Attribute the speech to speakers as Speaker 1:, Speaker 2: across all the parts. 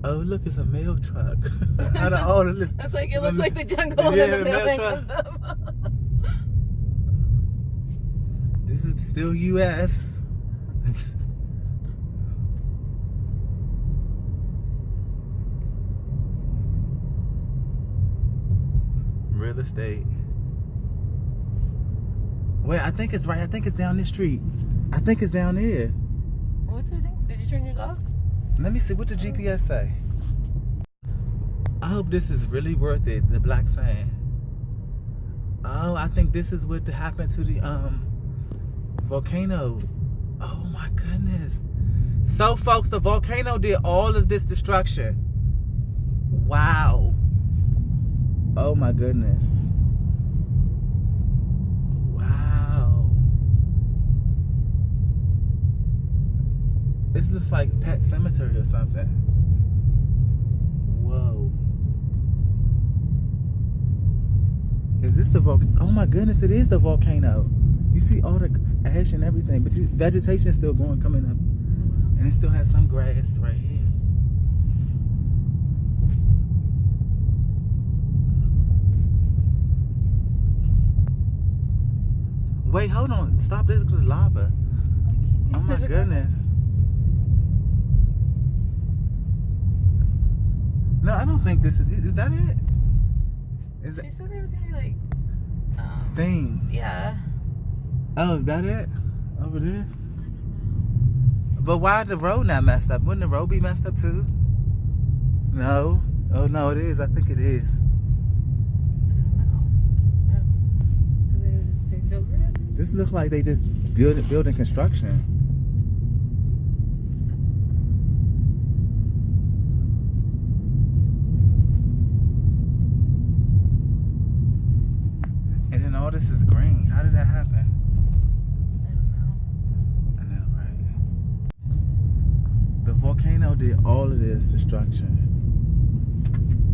Speaker 1: Oh, look, it's a mail truck. Out of all of this.
Speaker 2: That's like, it looks like the jungle and then the mailman comes up.
Speaker 1: This is still U.S. Real estate. Wait, I think it's right. I think it's down this street. I think it's down there.
Speaker 2: What's the thing? Did you turn yours off?
Speaker 1: Let me see what the GPS say. I hope this is really worth it, the black sand. Oh, I think this is what happened to the volcano. Oh my goodness. So folks, the volcano did all of this destruction. Wow. Oh my goodness. Wow. This looks like Pet Cemetery or something. Whoa. Is this the volcano? Oh my goodness, it is the volcano. You see all the ash and everything, but vegetation is still going, coming up. And it still has some grass right here. Wait, hold on. Stop this with the lava. Oh my goodness. No, I don't think this is that it? Is
Speaker 2: She said there was gonna be like
Speaker 1: steam.
Speaker 2: Yeah.
Speaker 1: Oh, is that it? Over there? But why the road not messed up? Wouldn't the road be messed up too? No. Oh no, it is. I think it is. This looks like they just building construction. And then all this is green. How did that happen? I don't know. I know, right? The volcano did all of this destruction.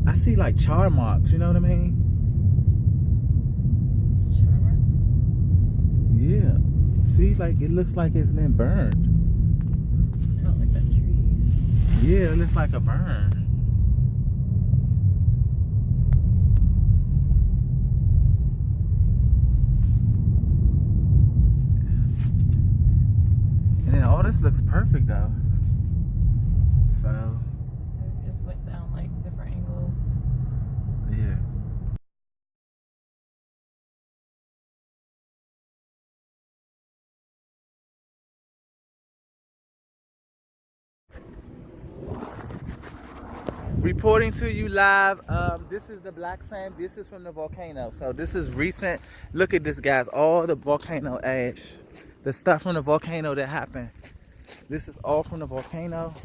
Speaker 1: I see like char marks, you know what I mean? Yeah. See, like it looks like it's been burned.
Speaker 2: Oh, like that tree.
Speaker 1: Yeah, it looks like a burn. And then all this looks perfect though. So.
Speaker 2: It just went down like different angles.
Speaker 1: Yeah. Reporting to you live. This is the black sand. This is from the volcano. So this is recent. Look at this, guys. All the volcano ash, the stuff from the volcano that happened. This is all from the volcano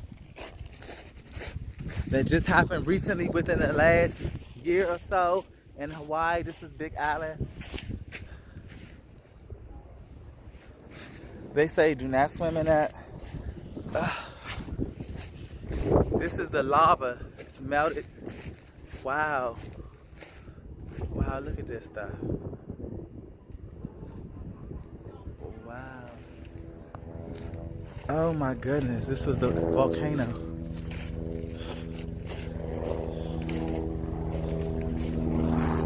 Speaker 1: that just happened recently within the last year or so in Hawaii. This is Big Island. They say do not swim in that. This is the lava. It's melted. Wow. Wow, look at this stuff. Wow. Oh my goodness, this was the volcano.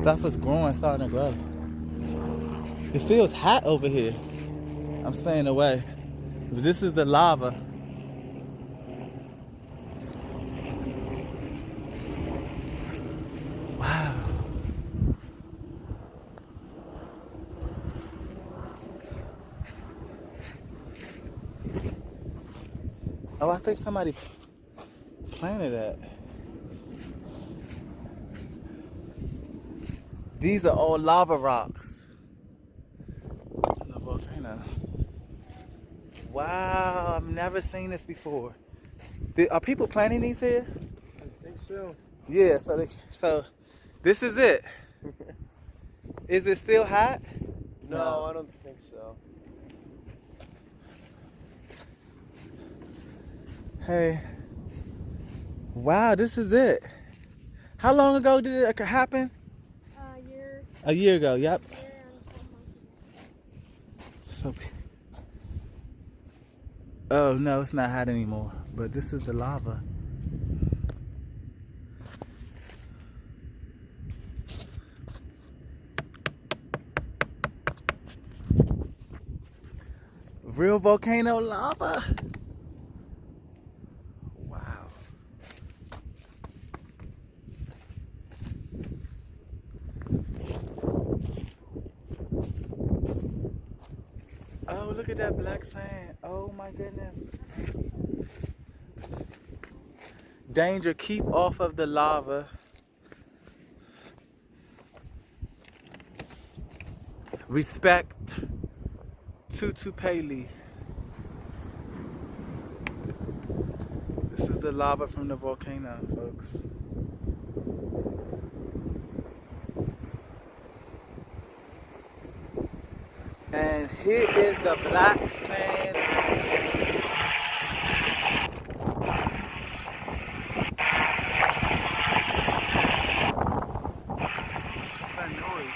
Speaker 1: Stuff is growing, starting to grow. It feels hot over here. I'm staying away. This is the lava. Wow. Oh, I think somebody planted that. These are all lava rocks in the volcano. Wow, I've never seen this before. Are people planting these here?
Speaker 3: I think so.
Speaker 1: Yeah, so this is it. Is it still hot?
Speaker 3: No, I don't think so.
Speaker 1: Hey. Wow, this is it. How long ago did it happen?
Speaker 4: A year.
Speaker 1: A year ago, yep.
Speaker 4: Year and 4 months.
Speaker 1: So, oh no, it's not hot anymore. But this is the lava. Real volcano lava. Wow. Oh, look at that black sand. Oh my goodness. Danger, keep off of the lava. Respect Tutu Paley. This is the lava from the volcano, folks. And here is the black sand. What's that noise?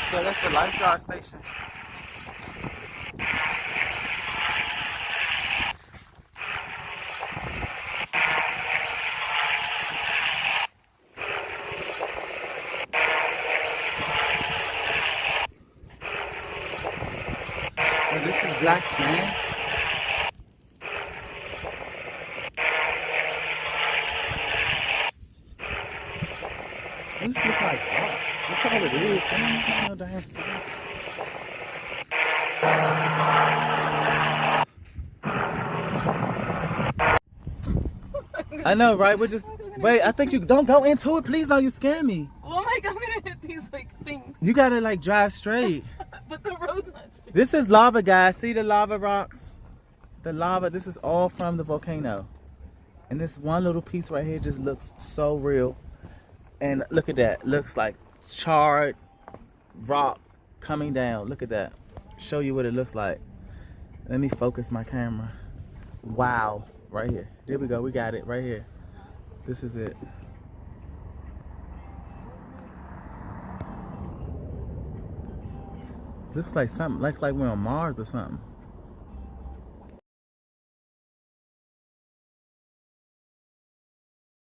Speaker 1: So that's the lifeguard station. So this is black sand. This looks like rocks. That's all it is. I don't have no damn sand. I know, right? We're just wait. I think you don't go into it, please. Don't you scare me.
Speaker 2: Oh my god, I'm gonna hit these like things.
Speaker 1: You gotta like drive straight.
Speaker 2: But the road's not straight.
Speaker 1: This is lava, guys. See the lava rocks? The lava. This is all from the volcano, and this one little piece right here just looks so real. And look at that. Looks like charred rock coming down. Look at that. Show you what it looks like. Let me focus my camera. Wow. Right here. There we go. We got it right here. This is it. Looks like something like we're on Mars or something.